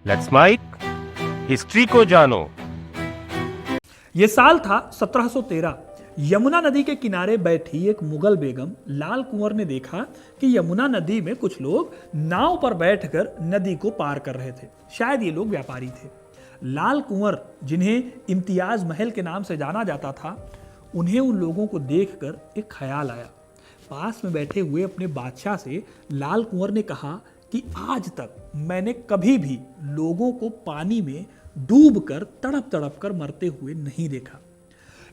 Let's mic history को जानो। ये साल था 1713। यमुना नदी के किनारे बैठी एक मुगल बेगम लाल कुंवर ने देखा कि यमुना नदी में कुछ लोग नाव पर बैठकर नदी को पार कर रहे थे। शायद ये लोग व्यापारी थे। लाल कुंवर, जिन्हें इम्तियाज महल के नाम से जाना जाता था, उन्हें उन लोगों को देखकर एक ख्याल आया। पास में बैठे हुए अपने बादशाह से लाल कुंवर ने कहा कि आज तक मैंने कभी भी लोगों को पानी में डूबकर तड़प तड़प कर मरते हुए नहीं देखा।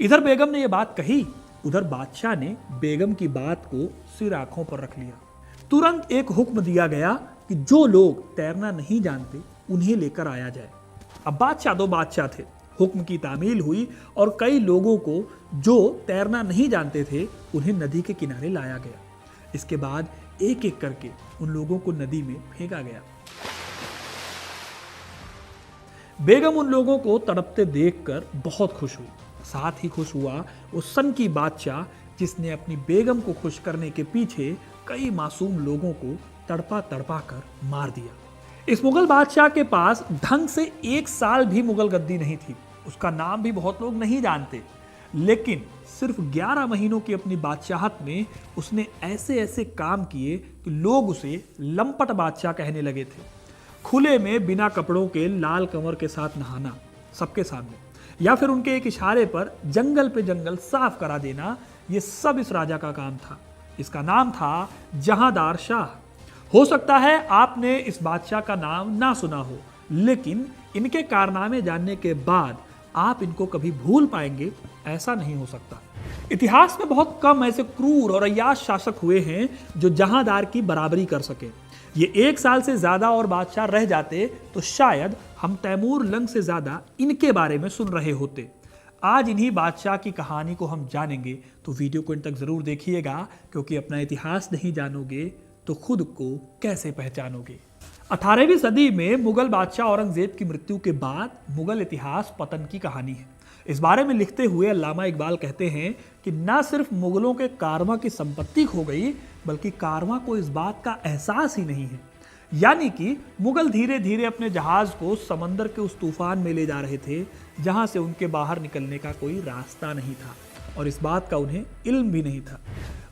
इधर बेगम ने यह बात कही, उधर बादशाह ने बेगम की बात को सिर आंखों पर रख लिया। तुरंत एक हुक्म दिया गया कि जो लोग तैरना नहीं जानते उन्हें लेकर आया जाए। अब बादशाह दो बादशाह थे। हुक्म की तामील हुई और कई लोगों को जो तैरना नहीं जानते थे उन्हें नदी के किनारे लाया गया। इसके बाद एक एक करके उन लोगों को नदी में फेंका गया। बेगम उन लोगों को तड़पते देखकर बहुत खुश हुई। साथ ही खुश हुआ वो सन की बादशाह, जिसने अपनी बेगम को खुश करने के पीछे कई मासूम लोगों को तड़पा तड़पा कर मार दिया। इस मुगल बादशाह के पास ढंग से एक साल भी मुगल गद्दी नहीं थी। उसका नाम भी बहुत लोग नहीं जानते, लेकिन सिर्फ 11 महीनों की अपनी बादशाहत में उसने ऐसे ऐसे काम किए कि लोग उसे लंपट बादशाह कहने लगे थे। खुले में बिना कपड़ों के लाल कंवर के साथ नहाना सबके सामने, या फिर उनके एक इशारे पर जंगल पे जंगल साफ करा देना, ये सब इस राजा का काम था। इसका नाम था जहांदार शाह। हो सकता है आपने इस बादशाह का नाम ना सुना हो, लेकिन इनके कारनामे जानने के बाद आप इनको कभी भूल पाएंगे, ऐसा नहीं हो सकता। इतिहास में बहुत कम ऐसे क्रूर और अय्याश शासक हुए हैं जो जहांदार की बराबरी कर सके। ये एक साल से ज्यादा और बादशाह रह जाते तो शायद हम तैमूर लंग से ज्यादा इनके बारे में सुन रहे होते। आज इन्हीं बादशाह की कहानी को हम जानेंगे, तो वीडियो को इन तक जरूर देखिएगा, क्योंकि अपना इतिहास नहीं जानोगे तो खुद को कैसे पहचानोगे। 18वीं सदी में मुगल बादशाह औरंगजेब की मृत्यु के बाद मुगल इतिहास पतन की कहानी है। इस बारे में लिखते हुए अल्लामा इकबाल कहते हैं कि न सिर्फ मुगलों के कारवां की संपत्ति खो गई, बल्कि कारवां को इस बात का एहसास ही नहीं है। यानी कि मुगल धीरे धीरे अपने जहाज को समंदर के उस तूफान में ले जा रहे थे जहां से उनके बाहर निकलने का कोई रास्ता नहीं था, और इस बात का उन्हें इल्म भी नहीं था।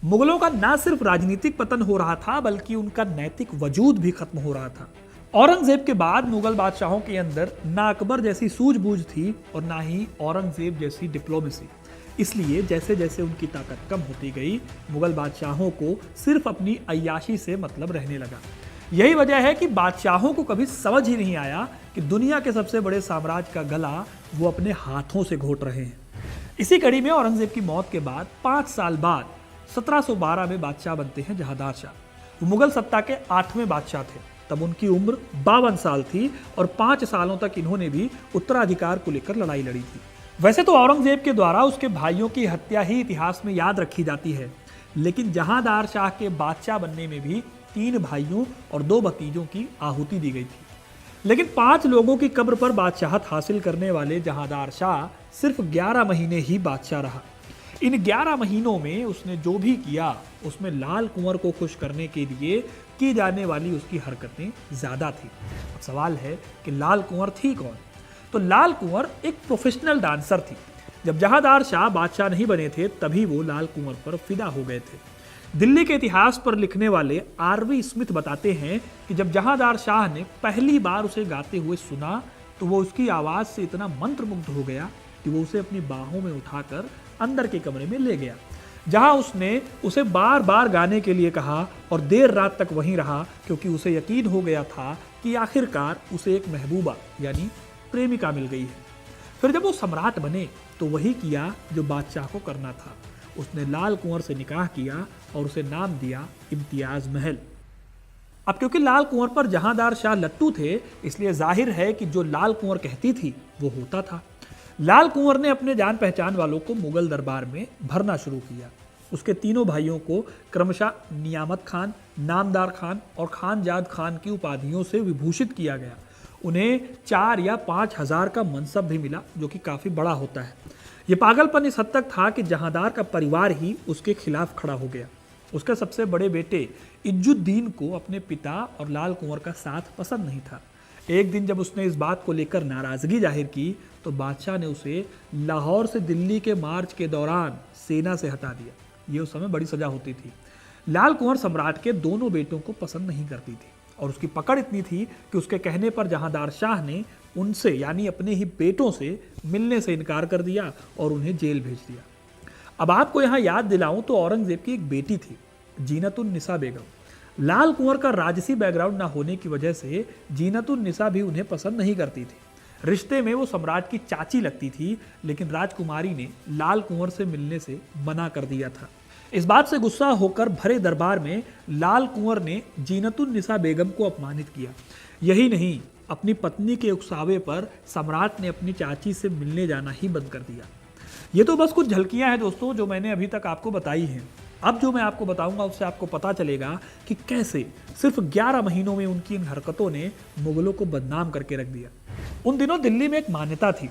मुगलों का न सिर्फ राजनीतिक पतन हो रहा था, बल्कि उनका नैतिक वजूद भी खत्म हो रहा था। औरंगजेब के बाद मुगल बादशाहों के अंदर ना अकबर जैसी सूझबूझ थी और ना ही औरंगजेब जैसी डिप्लोमेसी। इसलिए जैसे जैसे उनकी ताकत कम होती गई, मुगल बादशाहों को सिर्फ अपनी अय्याशी से मतलब रहने लगा। यही वजह है कि बादशाहों को कभी समझ ही नहीं आया कि दुनिया के सबसे बड़े साम्राज्य का गला वो अपने हाथों से घोट रहे हैं। इसी कड़ी में औरंगजेब की मौत के बाद 5 साल बाद 1712 में बादशाह बनते हैं जहांदार शाह। वो मुगल सत्ता के 8वें बादशाह थे। तब उनकी उम्र 52 साल थी और 5 सालों तक इन्होंने भी उत्तराधिकार को लेकर लड़ाई लड़ी थी। वैसे तो औरंगजेब के द्वारा उसके भाइयों की हत्या ही इतिहास में याद रखी जाती है, लेकिन जहांदार शाह के बादशाह बनने में भी 3 भाइयों और 2 भतीजों की आहुति दी गई थी। लेकिन 5 लोगों की कब्र पर बादशाहत हासिल करने वाले जहांदार शाह सिर्फ 11 महीने ही बादशाह रहा। इन 11 महीनों में उसने जो भी किया, उसमें लाल कुंवर को खुश करने के लिए की जाने वाली उसकी हरकतें ज्यादा थी। अब सवाल है कि लाल कुंवर थी कौन? तो लाल कुंवर एक प्रोफेशनल डांसर थी। जब जहांदार शाह बादशाह नहीं बने थे, तभी वो लाल कुंवर पर फिदा हो गए थे। दिल्ली के इतिहास पर लिखने वाले आरवी स्मिथ बताते हैं कि जब जहांदार शाह ने पहली बार उसे गाते हुए सुना, तो वो उसकी आवाज से इतना मंत्रमुग्ध हो गया कि वो उसे अपनी बाहों में उठाकर अंदर के कमरे में ले गया, जहां उसने उसे बार बार गाने के लिए कहा और देर रात तक वहीं रहा, क्योंकि उसे यकीन हो गया था कि आखिरकार उसे एक महबूबा यानी प्रेमिका मिल गई है। फिर जब वो सम्राट बने तो वही किया जो बादशाह को करना था। उसने लाल कुंवर से निकाह किया और उसे नाम दिया इम्तियाज महल। अब क्योंकि लाल कुंवर पर जहांदार शाह लट्टू थे, इसलिए जाहिर है कि जो लाल कुंवर कहती थी वो होता था। लाल कुंवर ने अपने जान पहचान वालों को मुगल दरबार में भरना शुरू किया। उसके तीनों भाइयों को क्रमशः नियामत खान, नामदार खान और खानजाद खान की उपाधियों से विभूषित किया गया। उन्हें 4 या 5 हजार का मनसब भी मिला, जो कि काफी बड़ा होता है। ये पागलपन इस हद तक था कि जहांदार का परिवार ही उसके खिलाफ खड़ा हो गया। उसके सबसे बड़े बेटे इज्जुद्दीन को अपने पिता और लाल कुंवर का साथ पसंद नहीं था। एक दिन जब उसने इस बात को लेकर नाराजगी जाहिर की तो बादशाह ने उसे लाहौर से दिल्ली के मार्च के दौरान सेना से हटा दिया। ये उस समय बड़ी सजा होती थी। लाल कुंवर सम्राट के दोनों बेटों को पसंद नहीं करती थी और उसकी पकड़ इतनी थी कि उसके कहने पर जहांदार शाह ने उनसे यानी अपने ही बेटों से मिलने से इनकार कर दिया और उन्हें जेल भेज दिया। अब आपको यहाँ याद दिलाऊं तो औरंगजेब की एक बेटी थी, जीनतुन निसा बेगम। लाल कुंवर का राजसी बैकग्राउंड ना होने की वजह से जीनतुन निसा भी उन्हें पसंद नहीं करती थी। रिश्ते में वो सम्राट की चाची लगती थी, लेकिन राजकुमारी ने लाल कुंवर से मिलने से मना कर दिया था। इस बात से गुस्सा होकर भरे दरबार में लाल कुंवर ने जीनतुन निसा बेगम को अपमानित किया। यही नहीं, अपनी पत्नी के उकसावे पर सम्राट ने अपनी चाची से मिलने जाना ही बंद कर दिया। ये तो बस कुछ झलकियां हैं दोस्तों जो मैंने अभी तक आपको बताई हैं। अब जो मैं आपको बताऊंगा उससे आपको पता चलेगा कि कैसे सिर्फ 11 महीनों में उनकी इन हरकतों ने मुगलों को बदनाम करके रख दिया। उन दिनों दिल्ली में एक मान्यता थी,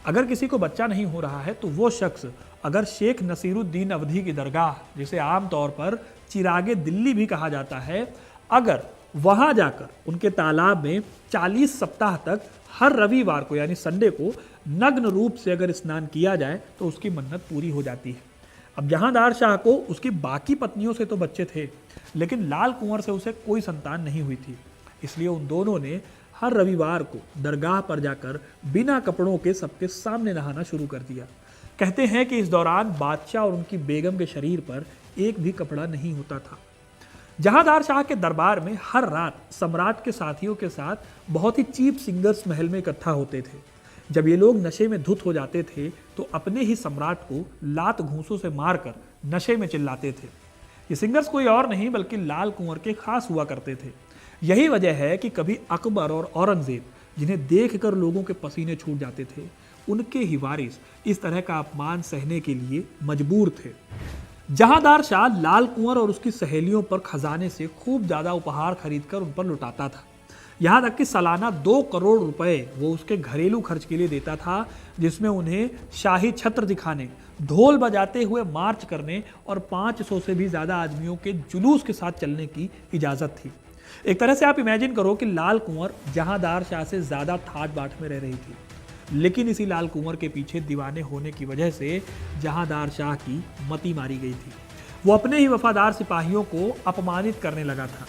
अगर किसी को बच्चा नहीं हो रहा है तो वो शख्स अगर शेख नसीरुद्दीन अवधी की दरगाह, जिसे आमतौर पर चिरागे दिल्ली भी कहा जाता है, अगर वहां जाकर उनके तालाब में 40 सप्ताह तक हर रविवार को यानी संडे को नग्न रूप से अगर स्नान किया जाए तो उसकी मन्नत पूरी हो जाती है। अब जहांदार शाह को उसकी बाकी पत्नियों से तो बच्चे थे, लेकिन लाल कुंवर से उसे कोई संतान नहीं हुई थी। इसलिए उन दोनों ने हर रविवार को दरगाह पर जाकर बिना कपड़ों के सबके सामने नहाना शुरू कर दिया। कहते हैं कि इस दौरान बादशाह और उनकी बेगम के शरीर पर एक भी कपड़ा नहीं होता था। जहांदार शाह के दरबार में हर रात सम्राट के साथियों के साथ बहुत ही चीप सिंगर्स महल में इकट्ठा होते थे। जब ये लोग नशे में धुत हो जाते थे तो अपने ही सम्राट को लात घूंसों से मारकर नशे में चिल्लाते थे। ये सिंगर्स कोई और नहीं बल्कि लाल कुंवर के खास हुआ करते थे। यही वजह है कि कभी अकबर और औरंगजेब, जिन्हें देखकर लोगों के पसीने छूट जाते थे, उनके ही वारिस इस तरह का अपमान सहने के लिए मजबूर थे। जहांदार शाह लाल कुंवर और उसकी सहेलियों पर खजाने से खूब ज्यादा उपहार खरीदकर उन पर लुटाता था। यहाँ तक कि सालाना 2 करोड़ रुपए वो उसके घरेलू खर्च के लिए देता था, जिसमें उन्हें शाही छत्र दिखाने, ढोल बजाते हुए मार्च करने और 500 से भी ज्यादा आदमियों के जुलूस के साथ चलने की इजाजत थी। एक तरह से आप इमेजिन करो कि लाल कुंवर जहांदार शाह से ज्यादा ठाट बाट में रह रही थी, लेकिन इसी लाल कुंवर के पीछे दीवाने होने की वजह से जहांदार शाह की मति मारी गई थी। वो अपने ही वफादार सिपाहियों को अपमानित करने लगा था।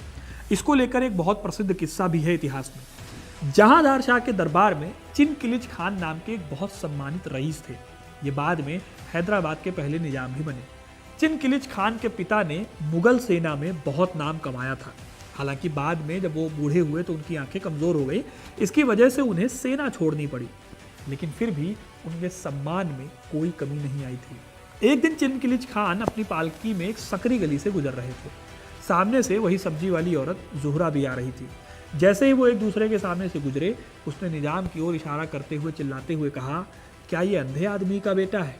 इसको लेकर एक बहुत प्रसिद्ध किस्सा भी है इतिहास में। जहांदार शाह के दरबार में चिनकिलिच खान नाम के एक बहुत सम्मानित रईस थे। ये बाद में हैदराबाद के पहले निजाम भी बने। चिनकिलिच खान के पिता ने मुगल सेना में बहुत नाम कमाया था। हालांकि बाद में जब वो बूढ़े हुए तो उनकी आंखें कमजोर हो गई, इसकी वजह से उन्हें सेना छोड़नी पड़ी, लेकिन फिर भी उनके सम्मान में कोई कमी नहीं आई थी। एक दिन चिनकिलिच खान अपनी पालकी में एक सकरी गली से गुजर रहे थे। सामने से वही सब्जी वाली औरत जुहरा भी आ रही थी। जैसे ही वो एक दूसरे के सामने से गुजरे, उसने निजाम की ओर इशारा करते हुए चिल्लाते हुए कहा, क्या ये अंधे आदमी का बेटा है?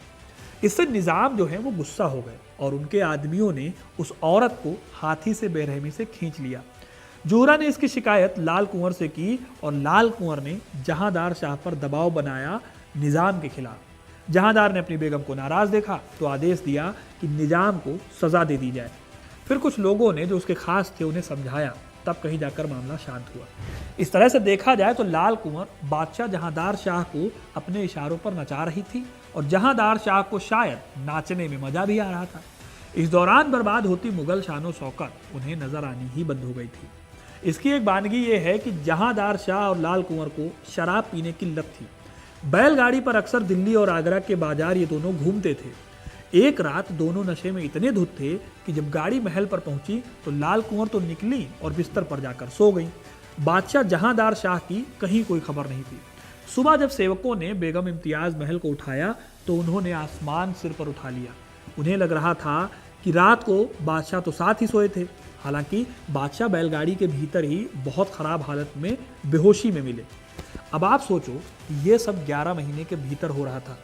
इससे निजाम जो है वो गुस्सा हो गए और उनके आदमियों ने उस औरत को हाथी से बेरहमी से खींच लिया। जुहरा ने इसकी शिकायत लाल कुंवर से की और लाल कुंवर ने जहांदार शाह पर दबाव बनाया निजाम के खिलाफ। जहांदार ने अपनी बेगम को नाराज देखा तो आदेश दिया कि निजाम को सजा दे दी जाए। फिर कुछ लोगों ने जो उसके खास थे उन्हें समझाया, तब कहीं जाकर मामला शांत हुआ। इस तरह से देखा जाए तो लाल कुंवर बादशाह जहांदार शाह को अपने इशारों पर नचा रही थी और जहांदार शाह को शायद नाचने में मजा भी आ रहा था। इस दौरान बर्बाद होती मुगल शानो शौकत उन्हें नजर आनी ही बंद हो गई थी। इसकी एक वानगी ये है कि जहांदार शाह और लाल कुंवर को शराब पीने की लत थी। बैलगाड़ी पर अक्सर दिल्ली और आगरा के बाजार ये दोनों घूमते थे। एक रात दोनों नशे में इतने धुत थे कि जब गाड़ी महल पर पहुंची तो लाल कुंवर तो निकली और बिस्तर पर जाकर सो गई। बादशाह जहांदार शाह की कहीं कोई खबर नहीं थी। सुबह जब सेवकों ने बेगम इम्तियाज महल को उठाया तो उन्होंने आसमान सिर पर उठा लिया। उन्हें लग रहा था कि रात को बादशाह तो साथ ही सोए थे। हालांकि बादशाह बैलगाड़ी के भीतर ही बहुत खराब हालत में बेहोशी में मिले। अब आप सोचो ये सब 11 महीने के भीतर हो रहा था।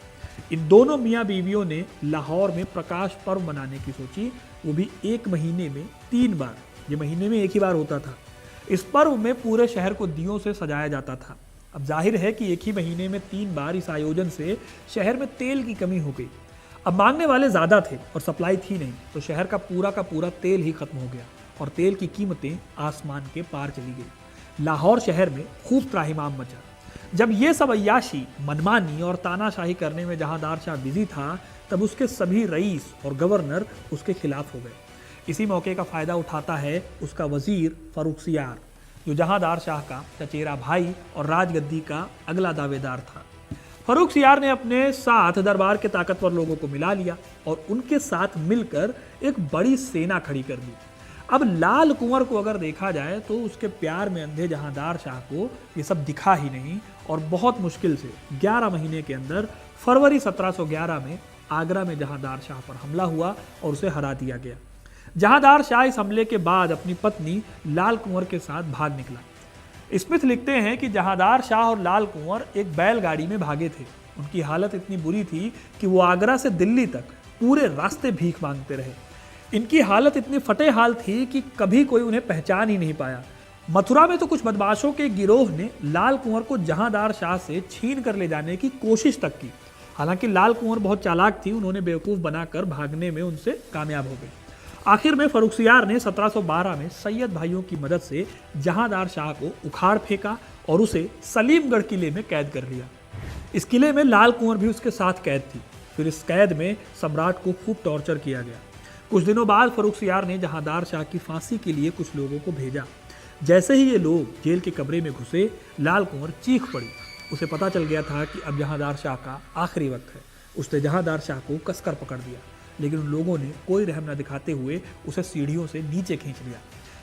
इन दोनों मियाँ बीवियों ने लाहौर में प्रकाश पर्व मनाने की सोची, वो भी 1 महीने में 3 बार। ये महीने में एक ही बार होता था। इस पर्व में पूरे शहर को दियों से सजाया जाता था। अब जाहिर है कि एक ही महीने में 3 बार इस आयोजन से शहर में तेल की कमी हो गई। अब मांगने वाले ज़्यादा थे और सप्लाई थी नहीं, तो शहर का पूरा तेल ही खत्म हो गया और तेल की कीमतें आसमान के पार चली गई। लाहौर शहर में खूब त्राहिमाम मचा। जब ये सब अय्याशी, मनमानी और तानाशाही करने में जहांदार शाह बिजी था, तब उसके सभी रईस और गवर्नर उसके खिलाफ हो गए। इसी मौके का फायदा उठाता है उसका वजीर फर्रुखसियार, जो जहांदार शाह का चचेरा भाई और राजगद्दी का अगला दावेदार था। फर्रुखसियार ने अपने साथ दरबार के ताकतवर लोगों को मिला लिया और उनके साथ मिलकर एक बड़ी सेना खड़ी कर दी। अब लाल कुंवर को अगर देखा जाए तो उसके प्यार में अंधे जहांदार शाह को ये सब दिखा ही नहीं और बहुत मुश्किल से 11 महीने के अंदर फरवरी 1711 में आगरा में जहांदार शाह पर हमला हुआ और उसे हरा दिया गया। जहांदार शाह इस हमले के बाद अपनी पत्नी लाल कुंवर के साथ भाग निकला। स्मिथ लिखते हैं कि जहांदार शाह और लाल कुंवर एक बैलगाड़ी में भागे थे। उनकी हालत इतनी बुरी थी कि वो आगरा से दिल्ली तक पूरे रास्ते भीख मांगते रहे। इनकी हालत इतनी फटे हाल थी कि कभी कोई उन्हें पहचान ही नहीं पाया। मथुरा में तो कुछ बदमाशों के गिरोह ने लाल कुंवर को जहांदार शाह से छीन कर ले जाने की कोशिश तक की। हालांकि लाल कुंवर बहुत चालाक थी, उन्होंने बेवकूफ़ बनाकर भागने में उनसे कामयाब हो गई। आखिर में फर्रुखसियार ने 1712 में सैयद भाइयों की मदद से जहांदार शाह को उखाड़ फेंका और उसे सलीमगढ़ किले में कैद कर लिया। इस किले में लाल कुंवर भी उसके साथ कैद थी। फिर इस कैद में सम्राट को खूब टॉर्चर किया गया। कुछ दिनों बाद फर्रुखसियार ने जहांदार शाह की फांसी के लिए कुछ लोगों को भेजा। जैसे ही ये लोग जेल के कमरे में घुसे, लाल कुंवर चीख पड़ी। उसे पता चल गया था कि अब जहांदार शाह का आखिरी वक्त है। उसने जहांदार शाह को कसकर पकड़ दिया, लेकिन उन लोगों ने कोई रहम न दिखाते हुए उसे सीढ़ियों से नीचे खींच लिया।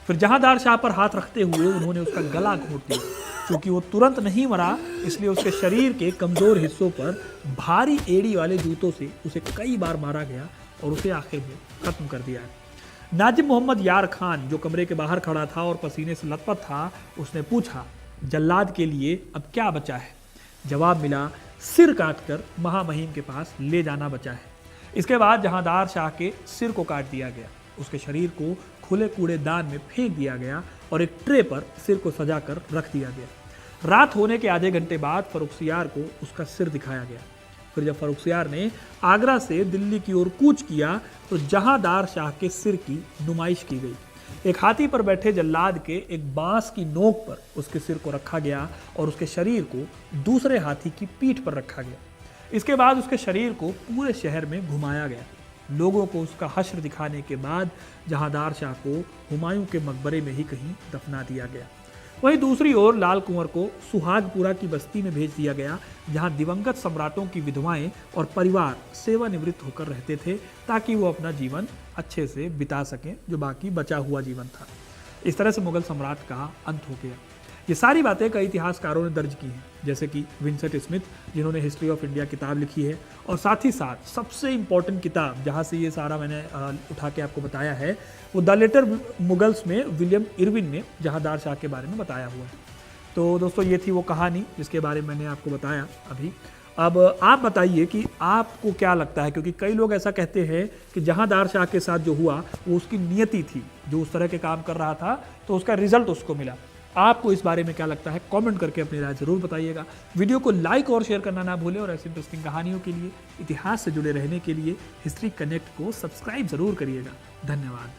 फिर जहांदार शाह पर हाथ रखते हुए उन्होंने उसका गला घोंट दिया। क्योंकि वो तुरंत नहीं मरा, इसलिए उसके शरीर के कमजोर हिस्सों पर भारी एड़ी वाले जूतों से उसे कई बार मारा गया और उसे आखिर में खत्म कर दिया। नाजिब मोहम्मद यार खान, जो कमरे के बाहर खड़ा था और पसीने से लथपथ था, उसने पूछा, जल्लाद के लिए अब क्या बचा है? जवाब मिला, सिर काटकर महामहिम के पास ले जाना बचा है। इसके बाद जहांदार शाह के सिर को काट दिया गया। उसके शरीर को खुले कूड़ेदान में फेंक दिया गया और एक ट्रे पर सिर को सजाकर रख दिया गया। रात होने के आधे घंटे बाद फर्रुखसियार को उसका सिर दिखाया गया। फिर जब फर्रुखसियार ने आगरा से दिल्ली की ओर कूच किया तो जहांदार शाह के सिर की नुमाइश की गई। एक हाथी पर बैठे जल्लाद के एक बांस की नोक पर उसके सिर को रखा गया और उसके शरीर को दूसरे हाथी की पीठ पर रखा गया। इसके बाद उसके शरीर को पूरे शहर में घुमाया गया। लोगों को उसका हश्र दिखाने के बाद जहांदार शाह को हुमायूं के मकबरे में ही कहीं दफना दिया गया। वहीं दूसरी ओर लाल कुंवर को सुहागपुरा की बस्ती में भेज दिया गया, जहां दिवंगत सम्राटों की विधवाएं और परिवार सेवानिवृत्त होकर रहते थे, ताकि वो अपना जीवन अच्छे से बिता सकें, जो बाकी बचा हुआ जीवन था। इस तरह से मुगल सम्राट का अंत हो गया। ये सारी बातें कई इतिहासकारों ने दर्ज की हैं, जैसे कि विंसेंट स्मिथ, जिन्होंने हिस्ट्री ऑफ इंडिया किताब लिखी है, और साथ ही साथ सबसे इम्पोर्टेंट किताब जहाँ से ये सारा मैंने उठा के आपको बताया है, वो द लेटर मुगल्स में विलियम इरविन ने जहांदार शाह के बारे में बताया हुआ है। तो दोस्तों, ये थी वो कहानी जिसके बारे में मैंने आपको बताया अभी। अब आप बताइए कि आपको क्या लगता है, क्योंकि कई लोग ऐसा कहते हैं कि जहांदार शाह के साथ जो हुआ वो उसकी नियति थी, जो उस तरह के काम कर रहा था तो उसका रिजल्ट उसको मिला। आपको इस बारे में क्या लगता है, कमेंट करके अपनी राय जरूर बताइएगा। वीडियो को लाइक और शेयर करना ना भूलें और ऐसी इंटरेस्टिंग कहानियों के लिए, इतिहास से जुड़े रहने के लिए हिस्ट्री कनेक्ट को सब्सक्राइब जरूर करिएगा। धन्यवाद।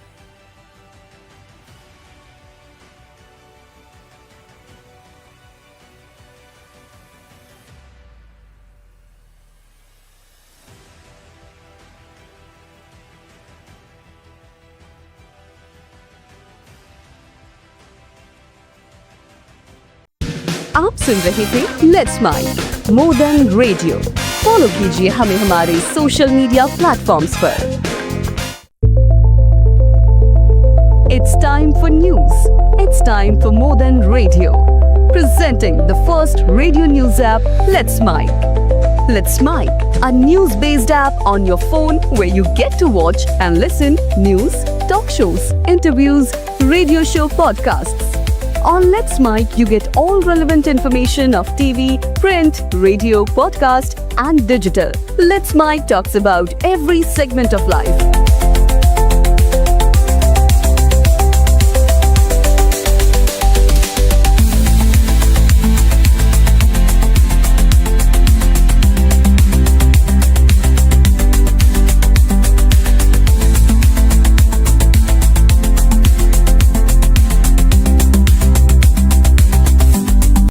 आप सुन रहे थे let's mic more than radio. Follow कीजिए हमें हमारे सोशल मीडिया प्लेटफॉर्म्स पर। It's time for news. It's time for more than radio. Presenting the first radio news app, Let's Mic. Let's Mic, a news-based app on your phone where you get to watch and listen news, talk shows, interviews, radio show podcasts. On Let's Mic, you get all relevant information of TV, print, radio, podcast, and digital. Let's Mic talks about every segment of life.